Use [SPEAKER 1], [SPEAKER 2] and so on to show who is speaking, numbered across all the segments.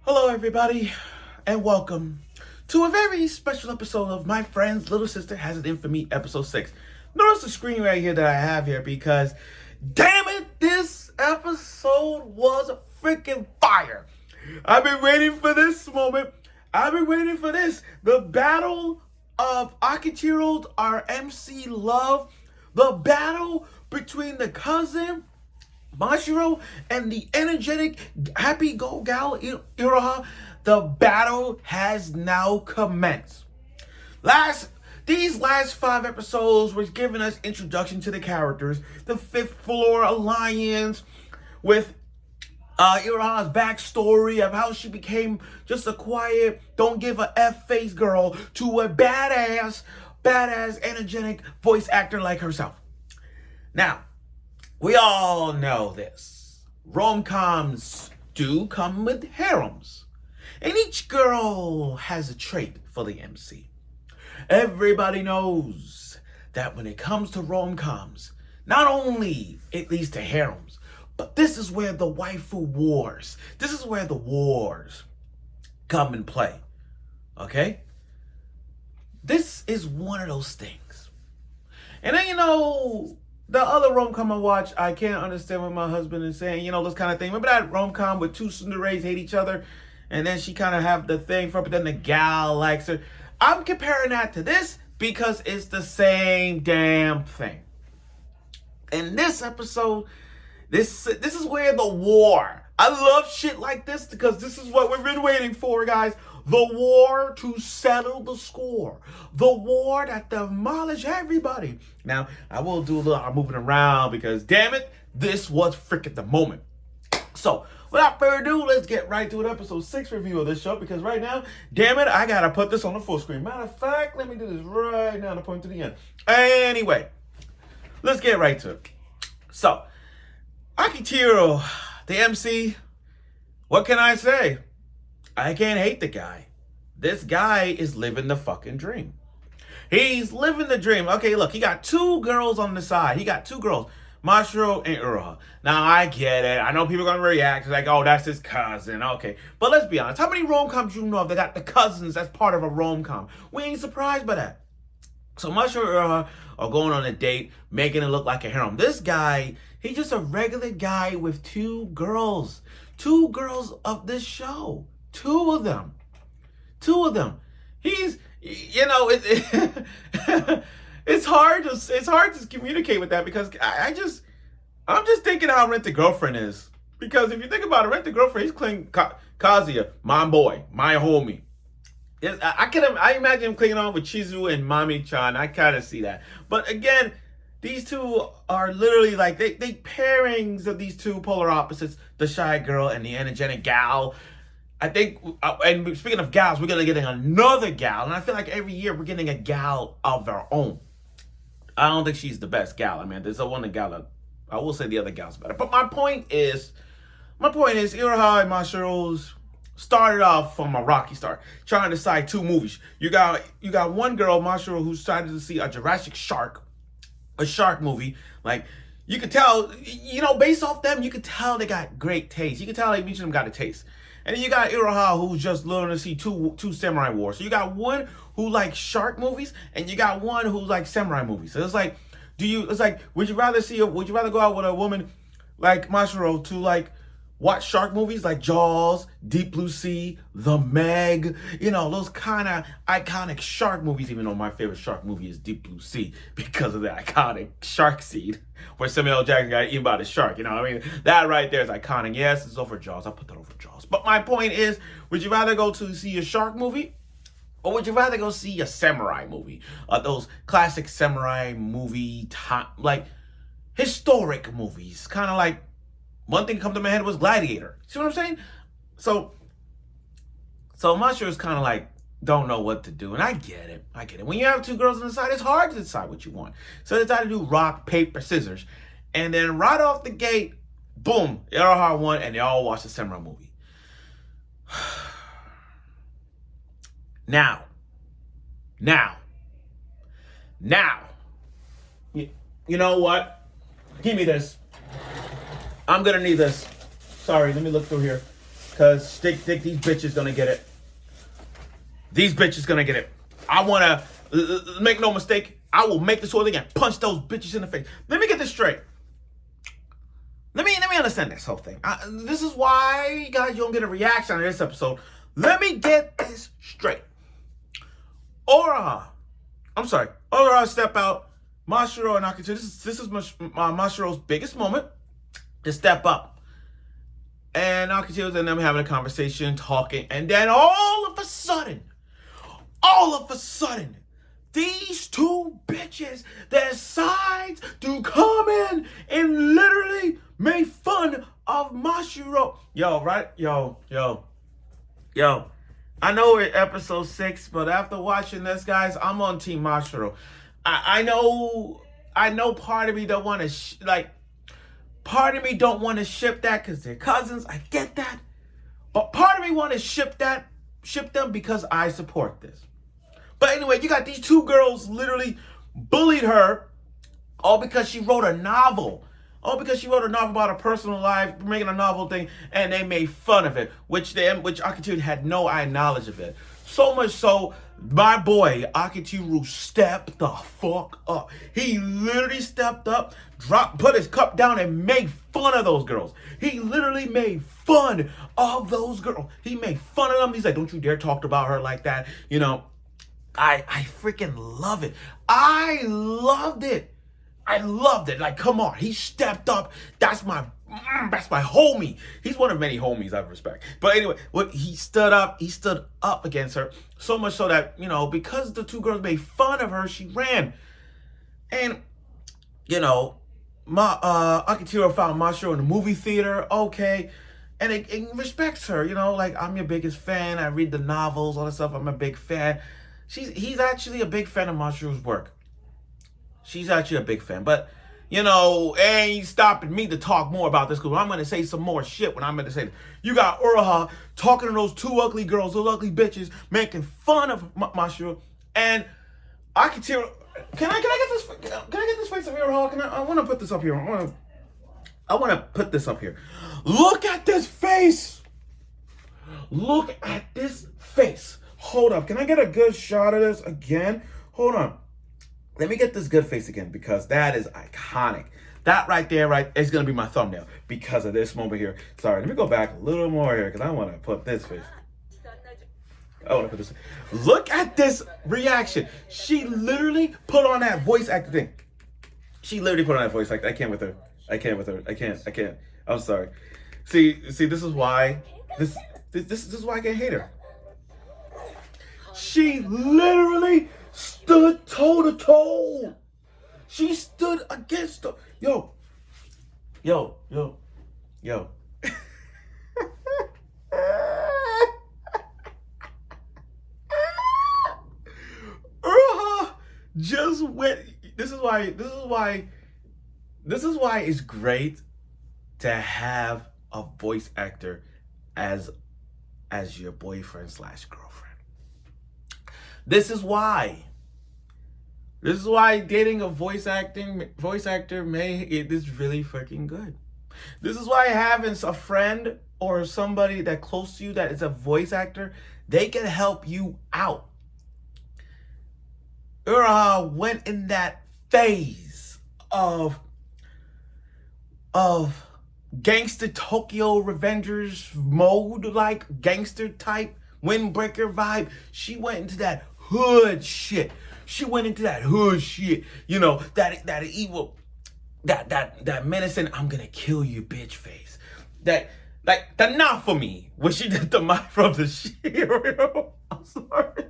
[SPEAKER 1] Hello, everybody, and welcome to a very special episode of My Friend's Little Sister Has It In For Me, episode 6. Notice the screen right here that I have here because, damn it, this episode was freaking fire. I've been waiting for this moment. I've been waiting for this. The battle of Akichiro's, our MC love, the battle between the cousin Mashiro and the energetic, happy-go gal Iroha. The battle has now commenced. These last 5 episodes was giving us introduction to the characters, the Fifth Floor Alliance, with Iroha's backstory of how she became just a quiet, don't give a F face girl to a badass, energetic voice actor like herself. Now, we all know this. Rom-coms do come with harems. And each girl has a trait for the MC. Everybody knows that when it comes to rom-coms, not only it leads to harems, but this is where the waifu wars, this is where the wars come and play. Okay? This is one of those things. And then, the other rom-com I watch, I can't understand what my husband is saying, this kind of thing. Remember that rom-com where two tsunderes hate each other, and then she kind of have the thing for her, but then the gal likes her? I'm comparing that to this because it's the same damn thing. In this episode, this is where the war. I love shit like this because this is what we've been waiting for, guys. The war to settle the score. The war that demolished everybody. Now, I will do a little moving around because, damn it, this was freaking the moment. So, without further ado, let's get right to an episode 6 review of this show because right now, damn it, I gotta put this on the full screen. Matter of fact, let me do this right now to point to the end. Anyway, let's get right to it. So, Akichiro, the MC, what can I say? I can't hate the guy. This guy is living the fucking dream. He's living the dream. Okay, look, he got 2 girls on the side. He got 2 girls, Mashiro and Iroha. Now, I get it. I know people are going to react like, oh, that's his cousin. Okay, but let's be honest. How many rom-coms you know of that got the cousins as part of a rom-com? We ain't surprised by that. So Mashiro and Iroha are going on a date, making it look like a harem. This guy, he's just a regular guy with 2 girls. 2 girls of this show. 2 of them. 2 of them. He's, it's hard to communicate with that because I'm just thinking how Rent a Girlfriend is. Because if you think about it, Rent a Girlfriend, he's clinging Kazuya, my boy, my homie. I imagine him clinging on with Chizu and Mami-chan. I kind of see that. But again, these 2 are literally like, they pairings of these 2 polar opposites, the shy girl and the energetic gal. I think, and speaking of gals, we're going to get another gal. And I feel like every year we're getting a gal of our own. I don't think she's the best gal. I mean, there's a one gal that, I will say the other gal's better. But my point is, Iroha and Mashiro's started off from a rocky start, trying to decide 2 movies. You got one girl, Mashiro, who's trying to see a Jurassic Shark, a shark movie. Like, you could tell, based off them, you could tell they got great taste. You could tell each of them got a taste. And then you got Iroha, who's just learning to see two samurai wars. So you got one who likes shark movies, and you got one who likes samurai movies. So it's like, would you rather go out with a woman like Mashiro to like watch shark movies like Jaws, Deep Blue Sea, The Meg, those kind of iconic shark movies, even though my favorite shark movie is Deep Blue Sea because of the iconic shark scene where Samuel L. Jackson got eaten by the shark, that right there is iconic. Yes, it's over Jaws. I'll put that over Jaws. But my point is, would you rather go to see a shark movie or would you rather go see a samurai movie? Those classic samurai movie, like historic movies, kind of like, one thing come to my head was Gladiator. See what I'm saying? So Mashiro is kind of like, don't know what to do. And I get it. When you have 2 girls on the side, it's hard to decide what you want. So they decided to do rock, paper, scissors. And then right off the gate, boom, Iroha won, and they all watched the samurai movie. Now. You know what? Give me this. I'm gonna need this. Sorry, let me look through here. Because these bitches gonna get it. These bitches gonna get it. I wanna, make no mistake, I will make this whole thing and punch those bitches in the face. Let me get this straight. Let me understand this whole thing. This is why, guys, you don't get a reaction on this episode. Let me get this straight. Iroha step out. Mashiro and Akito. This is Mashiro's biggest moment to step up. And Akito and them having a conversation, talking, and then all of a sudden, these two bitches decide to come in and literally make fun of Mashiro. Yo. I know we're episode 6, but after watching this, guys, I'm on Team Mashiro. I know part of me don't want to, part of me don't want to ship that because they're cousins. I get that. But part of me want to ship them because I support this. But anyway, you got these two girls literally bullied her all because she wrote a novel. All because she wrote a novel about her personal life, making a novel thing, and they made fun of it, which Akito had no knowledge of it. So much so, my boy Akito stepped the fuck up. He literally stepped up, put his cup down, and made fun of those girls. He literally made fun of those girls. He made fun of them. He's like, don't you dare talk about her like that. You know, I freaking love it. I loved it. Like, come on. He stepped up. That's my homie. He's one of many homies I respect. But anyway, he stood up against her. So much so that, because the two girls made fun of her, she ran. And, Akito found Mashiro in the movie theater. Okay. And it respects her, like, I'm your biggest fan. I read the novels, all that stuff. I'm a big fan. He's actually a big fan of Mashiro's work. She's actually a big fan. But, ain't stopping me to talk more about this because I'm going to say some more shit when I'm going to say this. You got Iroha talking to those two ugly girls, those ugly bitches, making fun of Mashiro. And Akito, can I get this face of Iroha? I want to put this up here. I want to put this up here. Look at this face. Look at this face. Hold up. Can I get a good shot of this again? Hold on. Let me get this good face again because that is iconic. That right there, is going to be my thumbnail because of this moment here. Sorry, let me go back a little more here because I want to put this face. Look at this reaction. She literally put on that voice acting thing. I can't with her. I can't. I'm sorry. See, this is why. This is why I can't hate her. She literally stood toe to toe. She stood against her. Yo. Just went. This is why it's great to have a voice actor as your boyfriend / girlfriend. This is why dating a voice actor is really freaking good. This is why having a friend or somebody that close to you that is a voice actor, they can help you out. Iroha went in that phase of gangster Tokyo Revengers mode, like gangster type windbreaker vibe. She went into that hood shit. That evil, that menacing, I'm gonna kill you bitch face. That not for me when she did the mic from the Mashiro. I'm sorry.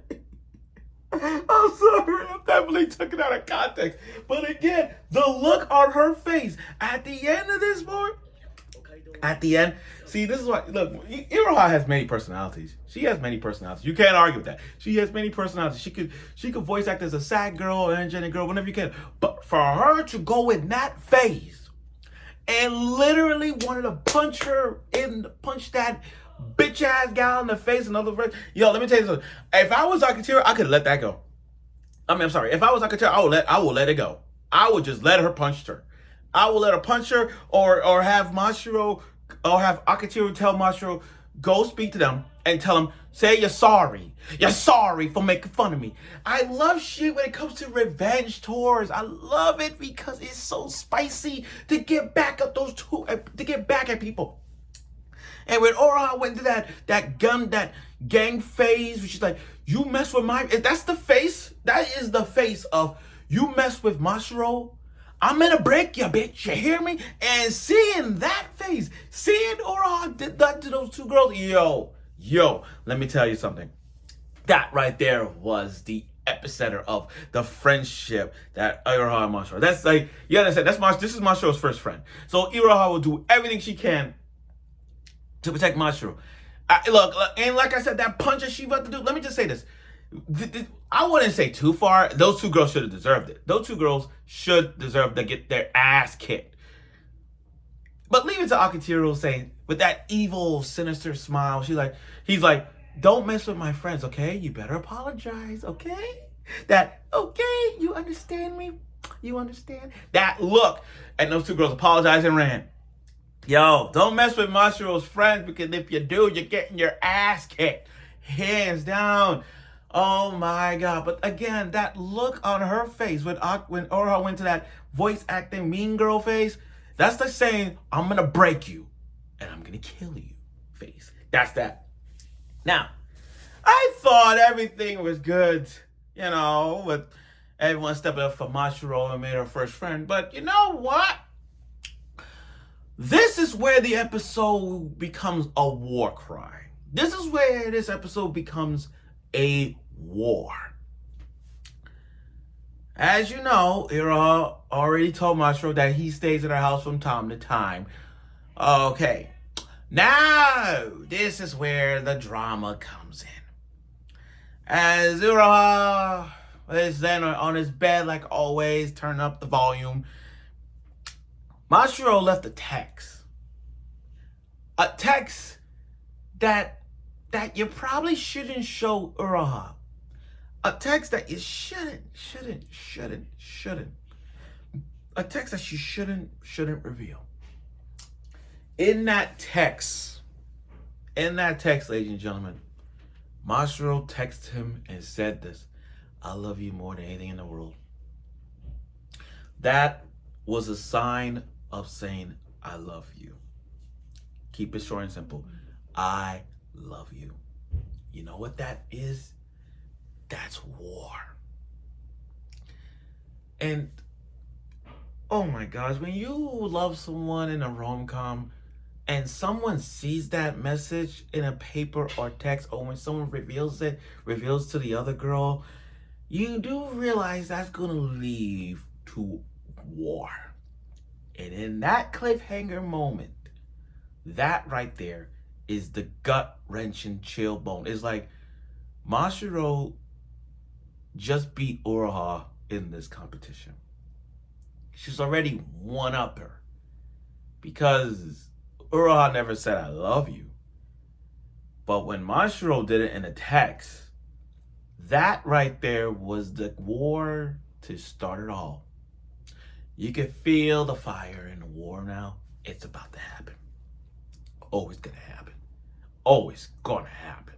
[SPEAKER 1] I definitely took it out of context. But again, the look on her face at the end of this part. At the end, see, this is why. Look, Iroha has many personalities. She has many personalities. You can't argue with that. She has many personalities. She could voice act as a sad girl or energetic girl, whenever you can. But for her to go in that phase and literally wanted to punch that bitch ass gal in the face and other friends. Yo, let me tell you something. If I was Akito, I could let that go. I'm sorry. If I was Akito, I will let it go. I would just let her punch her. I will let her punch her or have Mashiro or have Akito tell Mashiro, go speak to them and tell them, say you're sorry. You're sorry for making fun of me. I love shit when it comes to revenge tours. I love it because it's so spicy to get back at those two, to get back at people. And when Iroha went to that gang phase, which is like, you mess with that's the face, that is the face of, you mess with Mashiro, I'm gonna break you, bitch, you hear me? And seeing that face, seeing Iroha did that to those two girls, yo, let me tell you something. That right there was the epicenter of the friendship that Iroha and Mashiro. That's like, you understand, this is Mashiro's first friend. So Iroha will do everything she can to protect Mashiro. Look, and like I said, that punch that she about to do, let me just say this. I wouldn't say too far. Those two girls should have deserved it. Those two girls should deserve to get their ass kicked. But leave it to Akitiro saying, with that evil, sinister smile, he's like, don't mess with my friends, okay? You better apologize, okay? Okay, you understand me? You understand? That look. And those two girls apologized and ran. Yo, don't mess with Mashiro's friends, because if you do, you're getting your ass kicked. Hands down. Oh my God. But again, that look on her face when Iroha went to that voice acting mean girl face, that's like saying, I'm going to break you and I'm going to kill you face. That's that. Now, I thought everything was good, with everyone stepping up for Mashiro and made her first friend. But you know what? This is where the episode becomes a war cry. This is where this episode becomes a war. As you know, Iroha already told Mashiro that he stays at her house from time to time. Okay. Now, this is where the drama comes in. As Iroha is then on his bed, like always, turn up the volume, Mashiro left a text. A text that you probably shouldn't show Iroha. A text that you shouldn't. A text that you shouldn't reveal. In that text, ladies and gentlemen, Mashiro texted him and said this: I love you more than anything in the world. That was a sign of saying, I love you. Keep it short and simple. I love you. You know what that is? That's war. And, oh my gosh, when you love someone in a rom-com and someone sees that message in a paper or text, or when someone reveals to the other girl, you do realize that's going to lead to war. And in that cliffhanger moment, that right there is the gut-wrenching chill bone. It's like Mashiro just beat Iroha in this competition. She's already one-up her, because Iroha never said I love you. But when Mashiro did it in a text, that right there was the war to start it all. You can feel the fire in the war now. It's about to happen. Always gonna happen. Always gonna happen.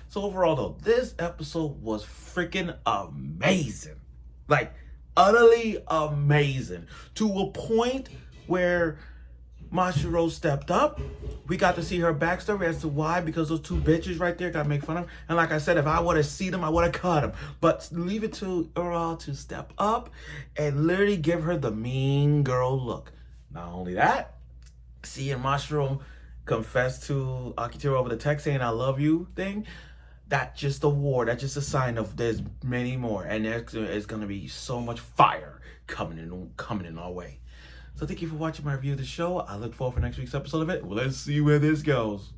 [SPEAKER 1] So overall though, this episode was freaking amazing. Like, utterly amazing. To a point where Mashiro stepped up. We got to see her backstory as to why, because those two bitches right there got to make fun of her. And like I said, if I would have seen them, I would have cut them. But leave it to Iroha to step up and literally give her the mean girl look. Not only that, seeing Mashiro confess to Akitiro over the text saying I love you thing, that's just a war. That's just a sign of there's many more. And there's going to be so much fire coming in our way. So thank you for watching my review of the show. I look forward for next week's episode of it. Well, let's see where this goes.